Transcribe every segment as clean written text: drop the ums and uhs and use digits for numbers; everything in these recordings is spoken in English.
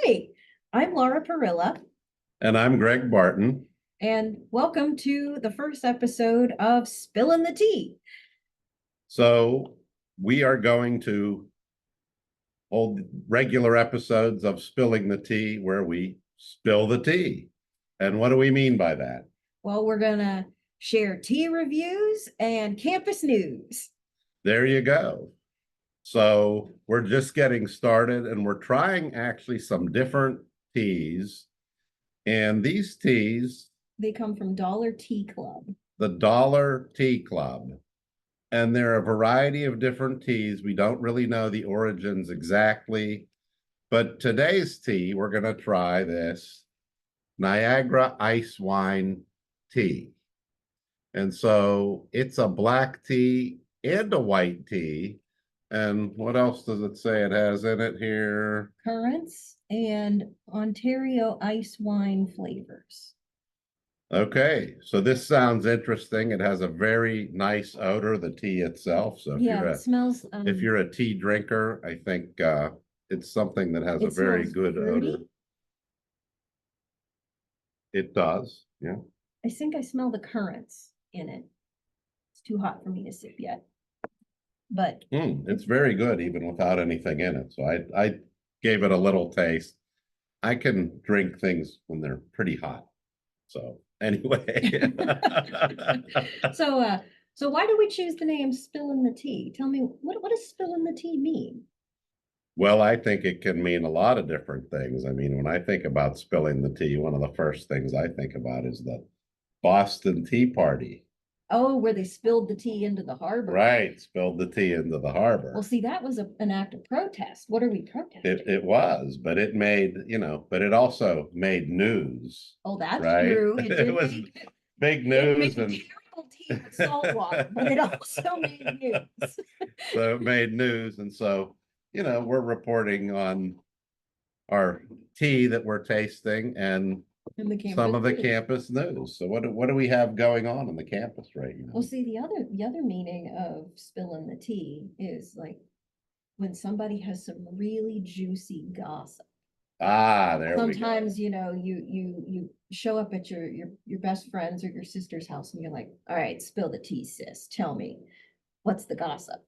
Hi, I'm Laura Parrilla, And I'm Greg Barton. and welcome to the first episode of Spillin' the Tea. So we are going to hold regular episodes of Spilling the Tea where we spill the tea. And what do we mean by that? Well, we're gonna share tea reviews and campus news. There you go. So we're just getting started and we're trying actually some different teas. And these teas, They come from Dollar Tea Club. the Dollar Tea Club. And there are a variety of different teas. We don't really know the origins exactly, but today's tea, we're going to try this Niagara Icewine tea. And so it's a black tea and a white tea. And what else does it say it has in it here? Currants and Ontario ice wine flavors. Okay, so this sounds interesting. It has a very nice odor, the tea itself. So Yeah, it smells. if you're a tea drinker, I think it's something that has a It very smells good fruity. odor. It does, yeah. I think I smell the currants in it. It's too hot for me to sip yet, but It's very good even without anything in it. So I gave it a little taste. I can drink things when they're pretty hot. So anyway. So why do we choose the name Spillin' the Tea? Tell me, what does Spillin' the Tea mean? Well, I think it can mean a lot of different things. I mean, when I think about spilling the tea, one of the first things I think about is the Boston Tea Party. Oh, where they spilled the tea into the harbor. Right, spilled the tea into the harbor. Well, see, that was an act of protest. What are we protesting? It was, but it made, but it also made news. Oh, that's right? true. It was big it news made and terrible tea with salt water, but it also made news. so it made news. And so, we're reporting on our tea that we're tasting and some of the campus news. So what do we have going on in the campus right now? Well, see, the other meaning of spilling the tea is like when somebody has some really juicy gossip. There we go. Sometimes, you show up at your best friend's or your sister's house and you're like, all right, spill the tea, sis. Tell me, what's the gossip?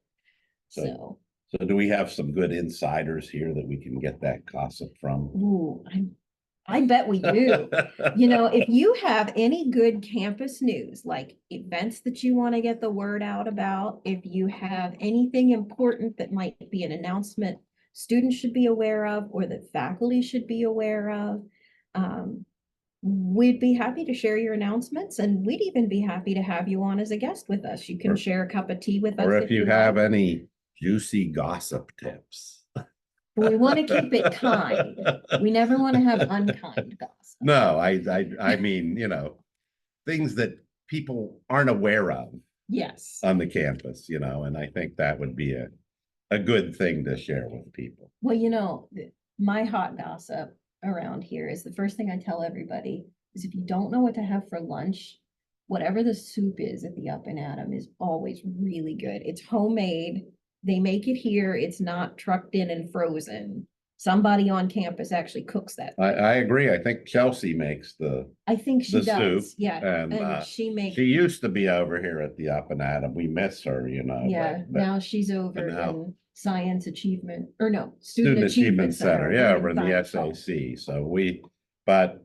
So do we have some good insiders here that we can get that gossip from? Ooh, I bet we do. If you have any good campus news, like events that you want to get the word out about, if you have anything important that might be an announcement students should be aware of or that faculty should be aware of, we'd be happy to share your announcements, and we'd even be happy to have you on as a guest with us. You can share a cup of tea with us. Or if you have any juicy gossip tips. We want to keep it kind. We never want to have unkind gossip. No, I mean, things that people aren't aware of. Yes. On the campus, and I think that would be a good thing to share with people. Well, my hot gossip around here is the first thing I tell everybody is if you don't know what to have for lunch, whatever the soup is at the Up and Atom is always really good. It's homemade. They make it here. It's not trucked in and frozen. Somebody on campus actually cooks that. I agree. I think Chelsea makes I think she does. soup. Yeah. And she makes. She used to be over here at the Up and Atom. We miss her, Yeah. but now she's over in Science Achievement, or no, Student Achievement Center. Yeah, we're in the SAC. So but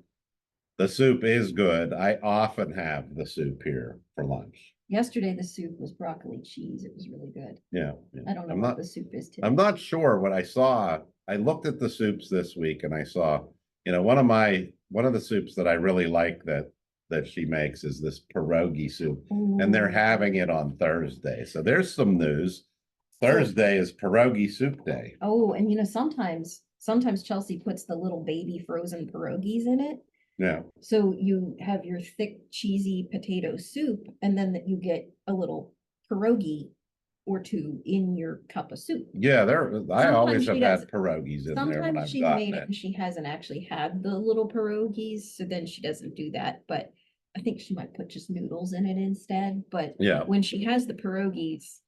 the soup is good. I often have the soup here for lunch. Yesterday, the soup was broccoli cheese. It was really good. Yeah. I don't know what the soup is today. I'm not sure what I saw. I looked at the soups this week and I saw, one of the soups that I really like that she makes is this pierogi soup. Ooh. And they're having it on Thursday. So there's some news. Thursday is pierogi soup day. Oh, and sometimes Chelsea puts the little baby frozen pierogies in it. Yeah. So you have your thick, cheesy potato soup, and then you get a little pierogi or two in your cup of soup. Yeah, I always have had pierogies in there when Sometimes she's made it and she hasn't actually had the little pierogies, so then she doesn't do that. But I think she might put just noodles in it instead. But yeah, when she has the pierogies,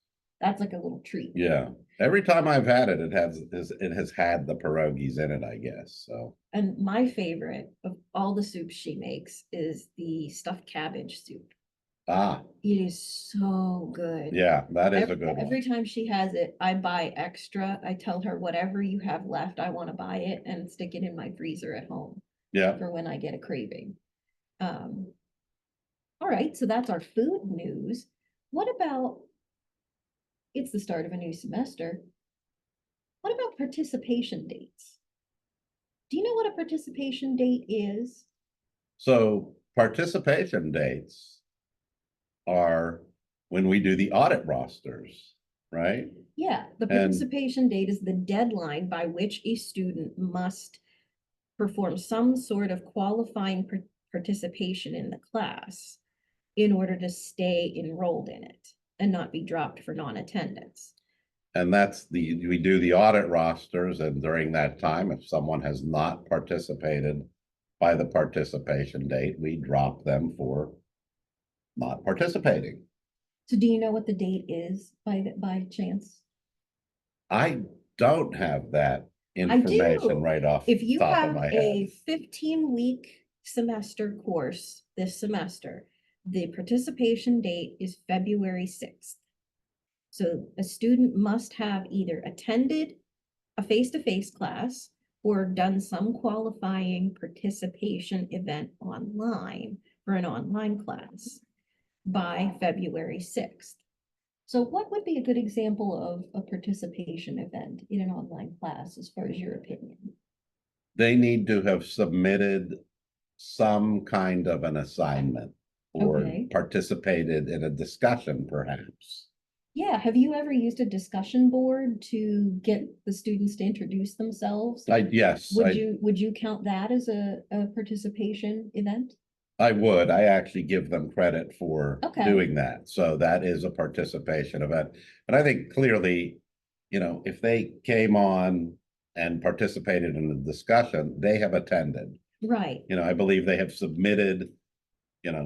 that's like a little treat. Yeah. Every time I've had it, it has had the pierogies in it, I guess. So And my favorite of all the soups she makes is the stuffed cabbage soup. ah, It is so good. yeah, that is a Every, good one. every time she has it, I buy extra. I tell her whatever you have left, I want to buy it and stick it in my freezer at home Yeah. for when I get a craving. Um, all right, so that's our food news. What about it's the start of a new semester? What about participation dates? Do you know what a participation date is? So participation dates are when we do the audit rosters, right? Yeah, the And participation date is the deadline by which a student must perform some sort of qualifying participation in the class in order to stay enrolled in it and not be dropped for non-attendance. that's we do the audit rosters, and during that time, if someone has not participated by the participation date, we drop them for not participating. So do you know what the date is by chance? I don't have that I information do. right off If the you top of have my head. a 15-week semester course this semester, the participation date is February 6th. So a student must have either attended a face-to-face class or done some qualifying participation event online for an online class by February 6th. So what would be a good example of a participation event in an online class as far as your opinion? They need to have submitted some kind of an assignment or Okay. participated in a discussion, perhaps. Yeah, have you ever used a discussion board to get the students to introduce themselves? Yes, Would you count that as a participation event? I would. I actually give them credit for Okay, doing that. So that is a participation event. And I think clearly, if they came on and participated in the discussion, they have attended. right. I believe they have submitted,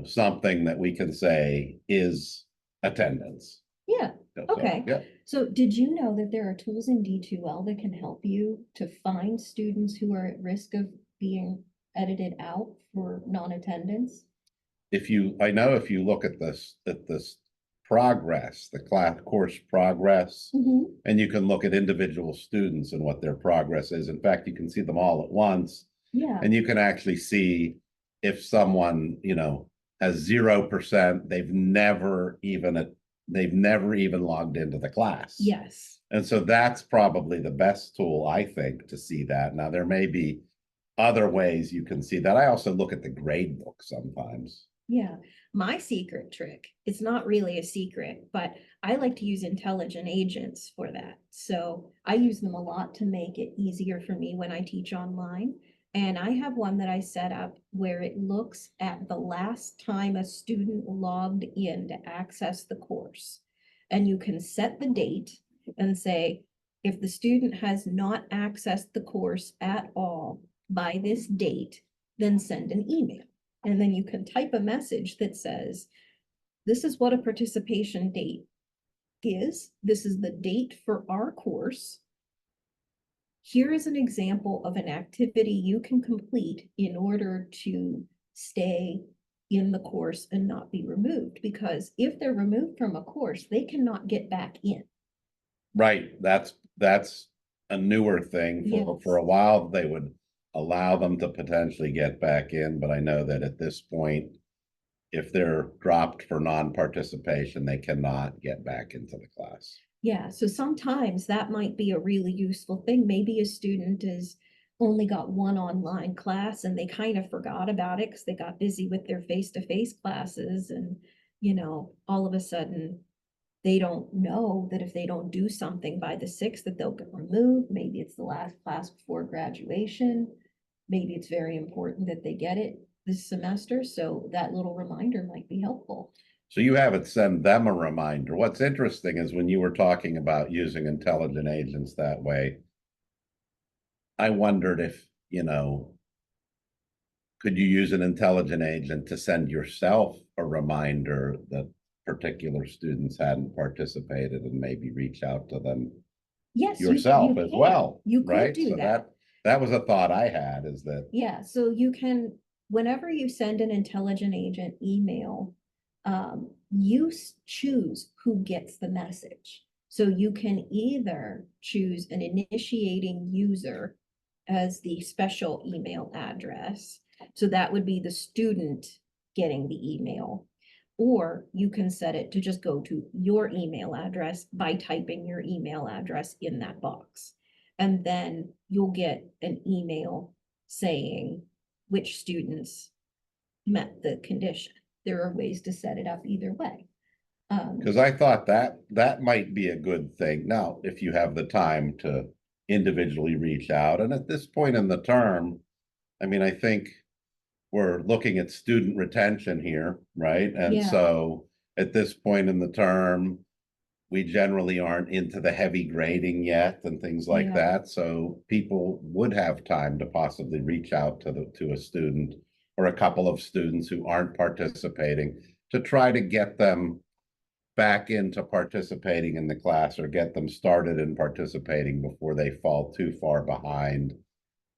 something that we can say is attendance. Yeah, So, okay. yeah. So did you know that there are tools in D2L that can help you to find students who are at risk of being edited out for non-attendance? I know if you look at this progress, the class course progress, Mhm. and you can look at individual students and what their progress is. In fact, you can see them all at once, Yeah, and you can actually see if someone, has 0%, they've never even logged into the class. yes. And so that's probably the best tool, I think, to see that. Now, there may be other ways you can see that. I also look at the grade book sometimes. Yeah, my secret trick, it's not really a secret, but I like to use intelligent agents for that. So I use them a lot to make it easier for me when I teach online. And I have one that I set up where it looks at the last time a student logged in to access the course. And you can set the date and say, if the student has not accessed the course at all by this date, then send an email. And then you can type a message that says, this is what a participation date is. This is the date for our course. Here is an example of an activity you can complete in order to stay in the course and not be removed. Because if they're removed from a course, they cannot get back in. Right. That's a newer thing. For Yes. a while, they would allow them to potentially get back in, but I know that at this point, if they're dropped for non-participation, they cannot get back into the class. Yeah, so sometimes that might be a really useful thing. Maybe a student has only got one online class and they kind of forgot about it because they got busy with their face-to-face classes and, all of a sudden they don't know that if they don't do something by the 6th that they'll get removed. Maybe it's the last class before graduation. Maybe it's very important that they get it this semester, so that little reminder might be helpful. So you have it send them a reminder. What's interesting is when you were talking about using intelligent agents that way, I wondered if, could you use an intelligent agent to send yourself a reminder that particular students hadn't participated and maybe reach out to them Yes, yourself you as can. well, You could right? do So that. that was a thought I had, is that, Yeah, so you can, whenever you send an intelligent agent email, you choose who gets the message. So you can either choose an initiating user as the special email address. So that would be the student getting the email. Or you can set it to just go to your email address by typing your email address in that box. And then you'll get an email saying which students met the condition. There are ways to set it up either way. because I thought that might be a good thing. Now, if you have the time to individually reach out, and at this point in the term, I mean, I think we're looking at student retention here, right? And Yeah, so at this point in the term, we generally aren't into the heavy grading yet and things like yeah, that. So people would have time to possibly reach out to a student or a couple of students who aren't participating, to try to get them back into participating in the class, or get them started in participating before they fall too far behind,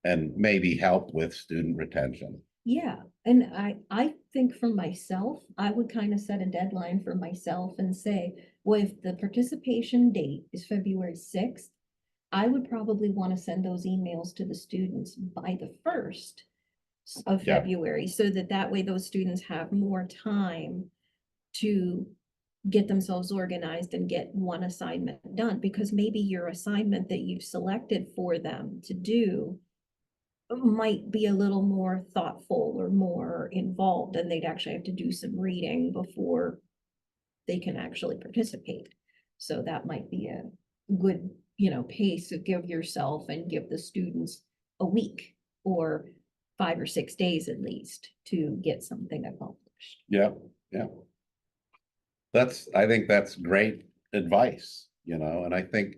and maybe help with student retention. yeah. And I think for myself, I would kind of set a deadline for myself and say, well, if the participation date is February 6th, I would probably want to send those emails to the students by the 1st of Yeah. February, so that that way those students have more time to get themselves organized and get one assignment done, because maybe your assignment that you've selected for them to do might be a little more thoughtful or more involved, and they'd actually have to do some reading before they can actually participate. So that might be a good, pace to give yourself and give the students a week or 5 or 6 days at least to get something accomplished. Yeah. Yeah. I think that's great advice, and I think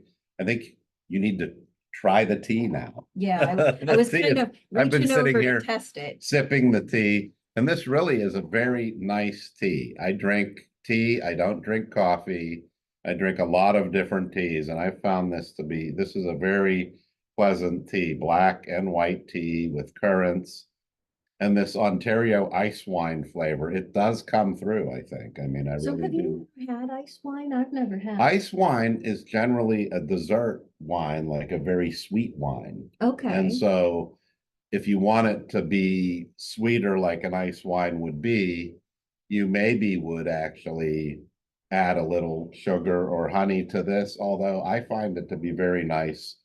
you need to try the tea now. Yeah, I The was tea kind is, of I've been reaching sitting over to here test it. sipping the tea, and this really is a very nice tea. I drink tea, I don't drink coffee. I drink a lot of different teas, and I found this is a very pleasant tea, black and white tea with currants. And this Ontario Icewine flavor, it does come through, I think. I mean, I So really have do. you ever had ice wine? I've never had it. Ice wine is generally a dessert wine, like a very sweet wine. And Okay, so if you want it to be sweeter like an ice wine would be, you maybe would actually add a little sugar or honey to this, although I find it to be very nice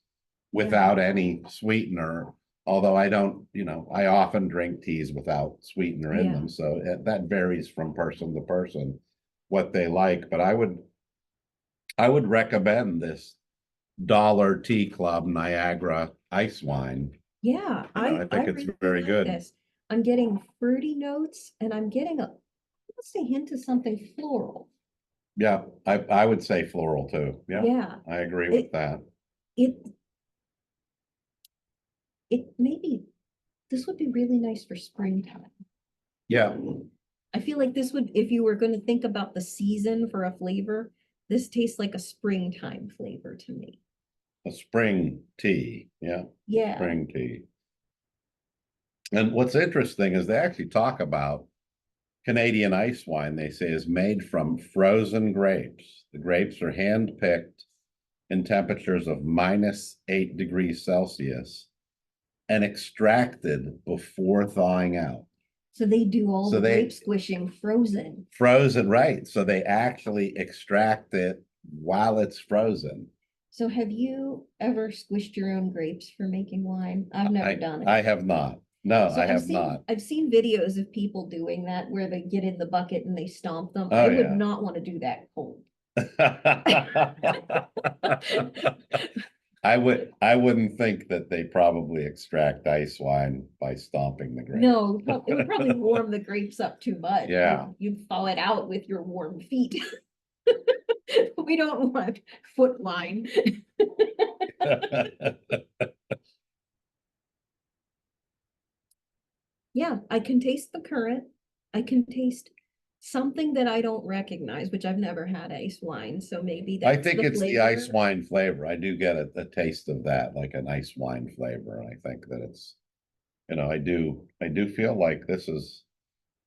yeah, without any sweetener. Although I don't, I often drink teas without sweetener in yeah. them. So that varies from person to person what they like. But I would recommend this Dollar Tea Club Niagara ice wine. Yeah, I I think it's really very like good. this. I'm getting fruity notes and I'm getting let's say, hint of something floral. Yeah, I would say floral too. Yeah, Yeah, I agree with it, that. it, it maybe, this would be really nice for springtime. Yeah, I feel like this would, if you were going to think about the season for a flavor, this tastes like a springtime flavor to me. a spring tea. Yeah, Yeah. spring tea. And what's interesting is they actually talk about Canadian ice wine, they say, is made from frozen grapes. The grapes are hand picked in temperatures of -8 degrees Celsius and extracted before thawing out. So they do all So the grape they squishing frozen. frozen, right? So they actually extract it while it's frozen. So have you ever squished your own grapes for making wine? I've never I done it. I have not. No, So I have not. I've seen videos of people doing that where they get in the bucket and they stomp them. Oh I would yeah. not want to do that cold. I wouldn't think that they probably extract ice wine by stomping the No, grapes. it would probably warm the grapes up too much. Yeah. You'd thaw it out with your warm feet. We don't want foot line. Yeah, I can taste the currant. I can taste something that I don't recognize, which I've never had ice wine, so maybe I that's think the it's the ice flavor. wine flavor. I do get a taste of that, like an ice wine flavor. And I think that it's, I do feel like this is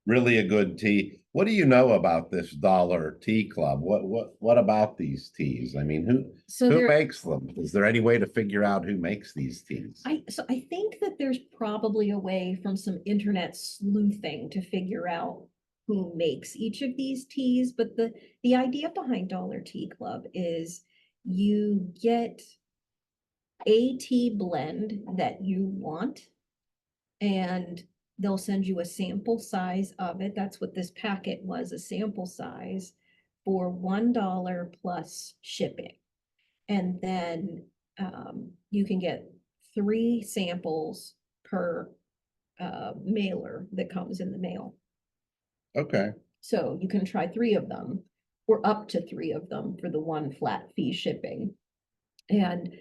really a good tea. What do you know about this Dollar Tea Club? What about these teas? I mean, So who there, makes them? Is there any way to figure out who makes these teas? I think that there's probably a way from some internet sleuthing to figure out who makes each of these teas, but the idea behind Dollar Tea Club is you get a tea blend that you want, and they'll send you a sample size of it. That's what this packet was, a sample size for $1 plus shipping. And then you can get 3 samples per mailer that comes in the mail. Okay. So you can try 3 of them or up to 3 of them for the one flat fee shipping. And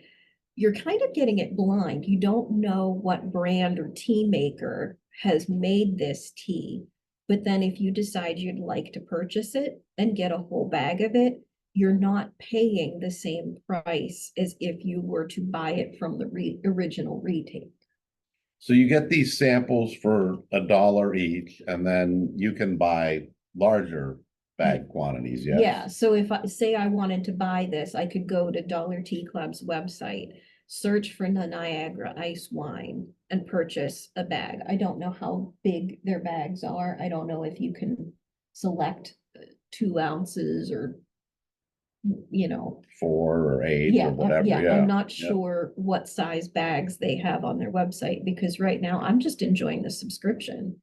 you're kind of getting it blind. You don't know what brand or tea maker has made this tea. But then if you decide you'd like to purchase it and get a whole bag of it, you're not paying the same price as if you were to buy it from the original retail. So you get these samples for $1 each, and then you can buy larger bag quantities, Yeah, yes? so if I say I wanted to buy this, I could go to Dollar Tea Club's website, search for the Niagara ice wine and purchase a bag. I don't know how big their bags are. I don't know if you can select 2 ounces or, you know, 4 or 8 or whatever, yeah, I'm yeah. not Yep. sure what size bags they have on their website because right now I'm just enjoying the subscription.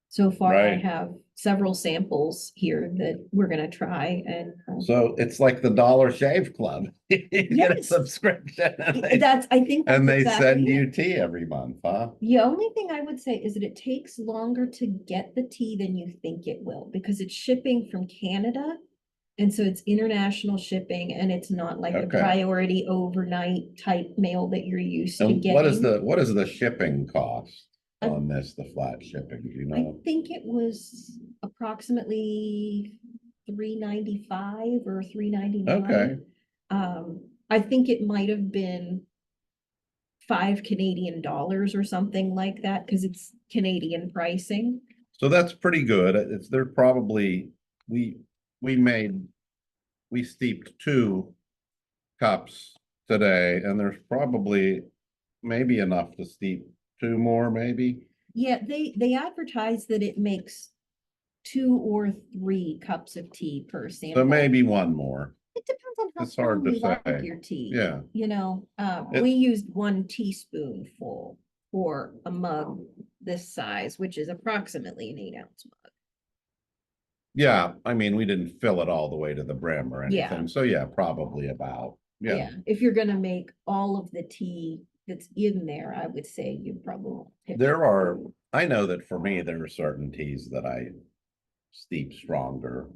So far, I Right. have several samples here that we're gonna try and So it's like the Dollar Shave Club. You get a yes, subscription and I think that's they send exactly you it. tea every month, huh? The only thing I would say is that it takes longer to get the tea than you think it will because it's shipping from Canada. And so it's international shipping and it's not like the Okay. priority overnight type mail that you're used to And getting. what is the shipping cost I, on this, the flat shipping? Do you I know? think it was approximately 395 or three ninety Okay. nine. I think it might have been 5 Canadian dollars or something like that because it's Canadian pricing. So that's pretty good. It's they're probably we we made we steeped 2 cups today, and there's probably maybe enough to steep 2 more, maybe. Yeah, they advertise that it makes 2 or 3 cups of tea per So sample. maybe one more. It depends on how It's hard strong to you like say. your tea. Yeah. We It, used 1 teaspoonful for a mug this size, which is approximately an 8 ounce mug. yeah, I mean, we didn't fill it all the way to the brim or Yeah, anything. So yeah, probably about. Yeah. yeah. If you're gonna make all of the tea that's in there, I would say you probably pick. There are, I know that for me, there are certain teas that I steep stronger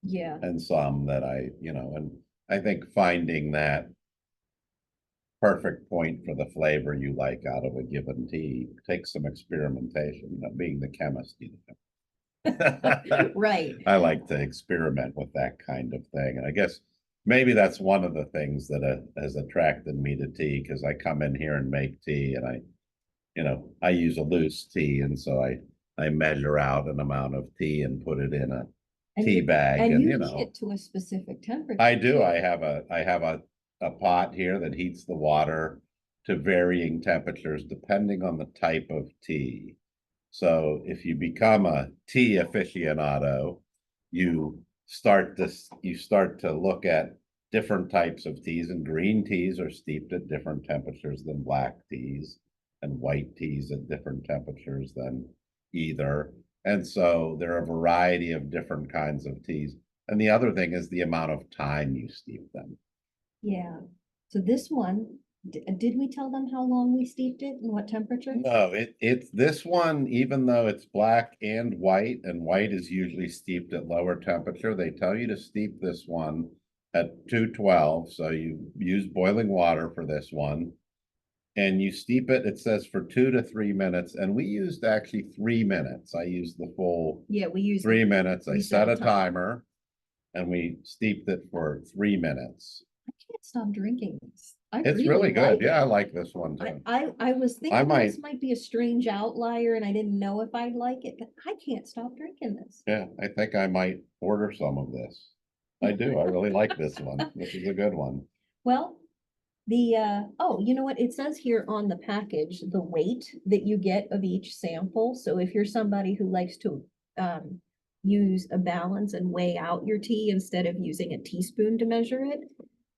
Yeah, and some that and I think finding that perfect point for the flavor you like out of a given tea takes some experimentation, being the chemist, right. I like to experiment with that kind of thing. And I guess maybe that's one of the things that has attracted me to tea because I come in here and make tea and I use a loose tea. And so I measure out an amount of tea and put it in a And tea you bag. and And, you heat it to a specific temperature I do. too. I have a pot here that heats the water to varying temperatures depending on the type of tea. So if you become a tea aficionado, you start to look at different types of teas, and green teas are steeped at different temperatures than black teas, and white teas at different temperatures than either. And so there are a variety of different kinds of teas. And the other thing is the amount of time you steep them. Yeah. So this one, did we tell them how long we steeped it and what temperature? No, it's this one, even though it's black and white is usually steeped at lower temperature, they tell you to steep this one at 212. So you use boiling water for this one. and you steep it, it says for 2 to 3 minutes, and we used actually 3 minutes. I used the full Yeah, we use 3 minutes. I we set a a timer and we steeped it for 3 minutes. I can't stop drinking this. I It's really really good. like Yeah, I it. like this one I, too. I I was I thinking might, this might be a strange outlier and I didn't know if I'd like it, but I can't stop drinking this. yeah, I think I might order some of this. I do. I really like this one. This is a good one. Well, oh, you know what? It says here on the package, the weight that you get of each sample. So if you're somebody who likes to use a balance and weigh out your tea instead of using a teaspoon to measure it,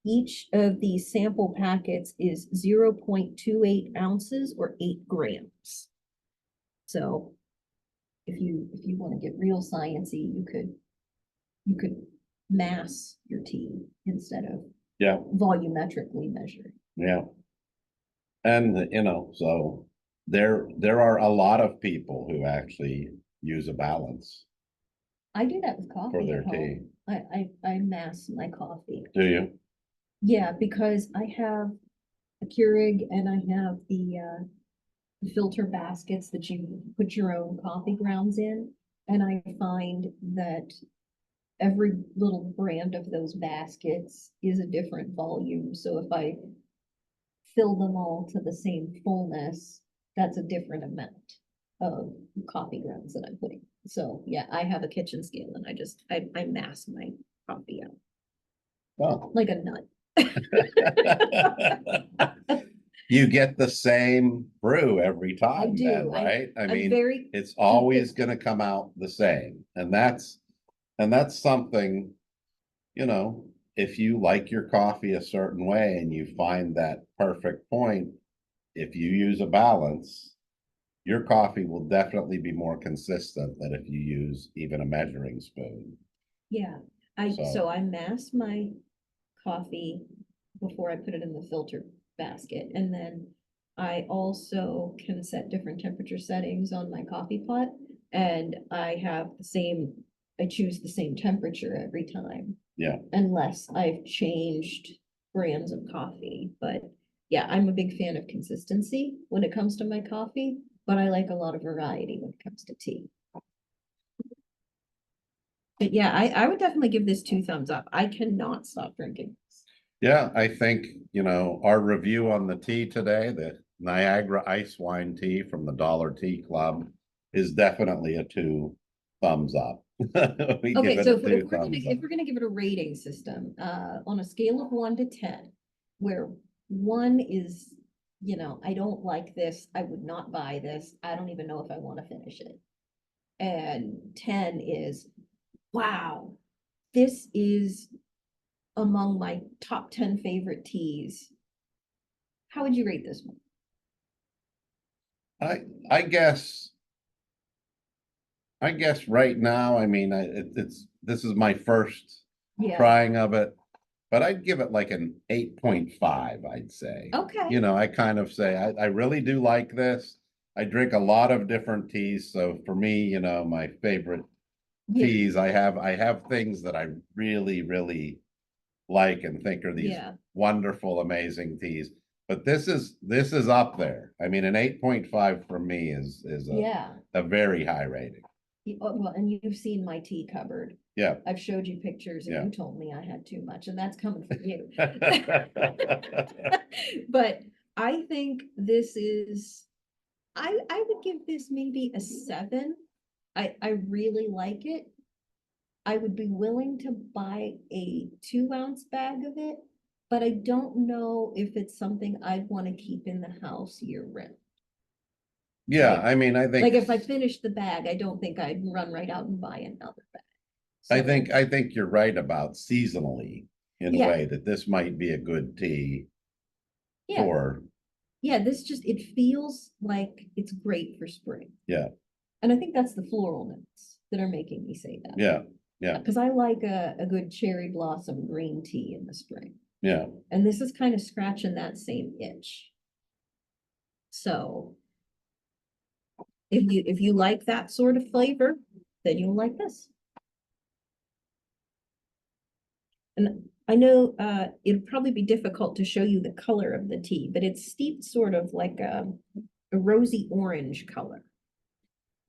each of these sample packets is 0.28 ounces or 8 grams. So if you want to get real sciencey, you could mass your tea instead of Yeah, volumetrically measuring. yeah. And so there are a lot of people who actually use a balance I do that with for coffee their at home. tea. I mass my coffee. Do you? Yeah, because I have a Keurig and I have the filter baskets that you put your own coffee grounds in. And I find that every little brand of those baskets is a different volume. So if I fill them all to the same fullness, that's a different amount of coffee grounds that I'm putting. So yeah, I have a kitchen scale and I mass my coffee out Oh. like a nut. You get the same brew every I time then, do. right? I I'm mean, very it's always consistent. going to come out the same. And that's something, you know, if you like your coffee a certain way and you find that perfect point, if you use a balance, your coffee will definitely be more consistent than if you use even a measuring spoon. Yeah. So, I mass my coffee before I put it in the filter basket. And then I also can set different temperature settings on my coffee pot. And I choose the same temperature every time, yeah. unless I've changed brands of coffee. But yeah, I'm a big fan of consistency when it comes to my coffee, but I like a lot of variety when it comes to tea. But yeah, I would definitely give this 2 thumbs up. I cannot stop drinking this. Yeah, I think, our review on the tea today, the Niagara Icewine tea from the Dollar Tea Club, is definitely a 2 thumbs up. We give Okay, it so a 2 thumbs up. if we're gonna give it a rating system, on a scale of 1 to 10, where 1 is, I don't like this, I would not buy this, I don't even know if I want to finish it. And 10 is, wow, this is among my top 10 favorite teas. How would you rate this one? I guess right now, I mean, this is my first Yeah, trying of it, but I'd give it like an 8.5, I'd say. okay. I kind of say I really do like this. I drink a lot of different teas, so for me, my favorite Yeah, teas, I have things that I really, really like and think are these yeah, wonderful, amazing teas. But this is up there. I mean, an 8.5 for me is yeah. a very high rating. Well, and you've seen my tea cupboard. Yeah. I've showed you pictures and Yeah. you told me I had too much, and that's coming from you. But I think this is, I would give this maybe a 7. I really like it. I would be willing to buy a 2 ounce bag of it, but I don't know if it's something I'd want to keep in the house year round. Yeah, I mean, I think Like if I finish the bag, I don't think I'd run right out and buy another bag. I So, think I think you're right about seasonally in a yeah, way that this might be a good tea yeah, for, yeah, it feels like it's great for spring. yeah, And I think that's the floral notes that are making me say that. yeah, yeah, Because I like a good cherry blossom green tea in the spring. yeah. And this is kind of scratching that same itch. So if you like that sort of flavor, then you'll like this. And I know it'd probably be difficult to show you the color of the tea, but it's steeped sort of like a rosy orange color.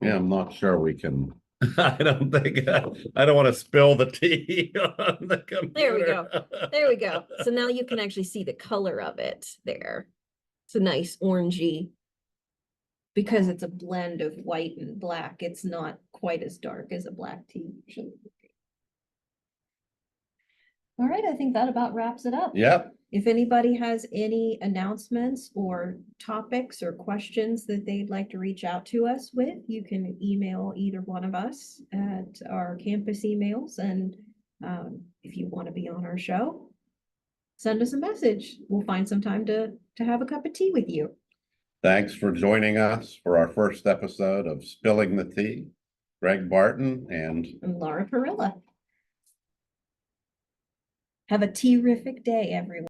Yeah, I'm not sure we can. I don't think I don't want to spill the tea on the computer. There we go. There we go. So now you can actually see the color of it there. It's a nice orangey. Because it's a blend of white and black, it's not quite as dark as a black tea usually would be. All right, I think that about wraps it up. Yep. If anybody has any announcements or topics or questions that they'd like to reach out to us with, you can email either one of us at our campus emails. And if you want to be on our show, send us a message. We'll find some time to have a cup of tea with you. Thanks for joining us for our first episode of Spilling the Tea. Greg Barton and Laura Perilla. Have a terrific day, everyone.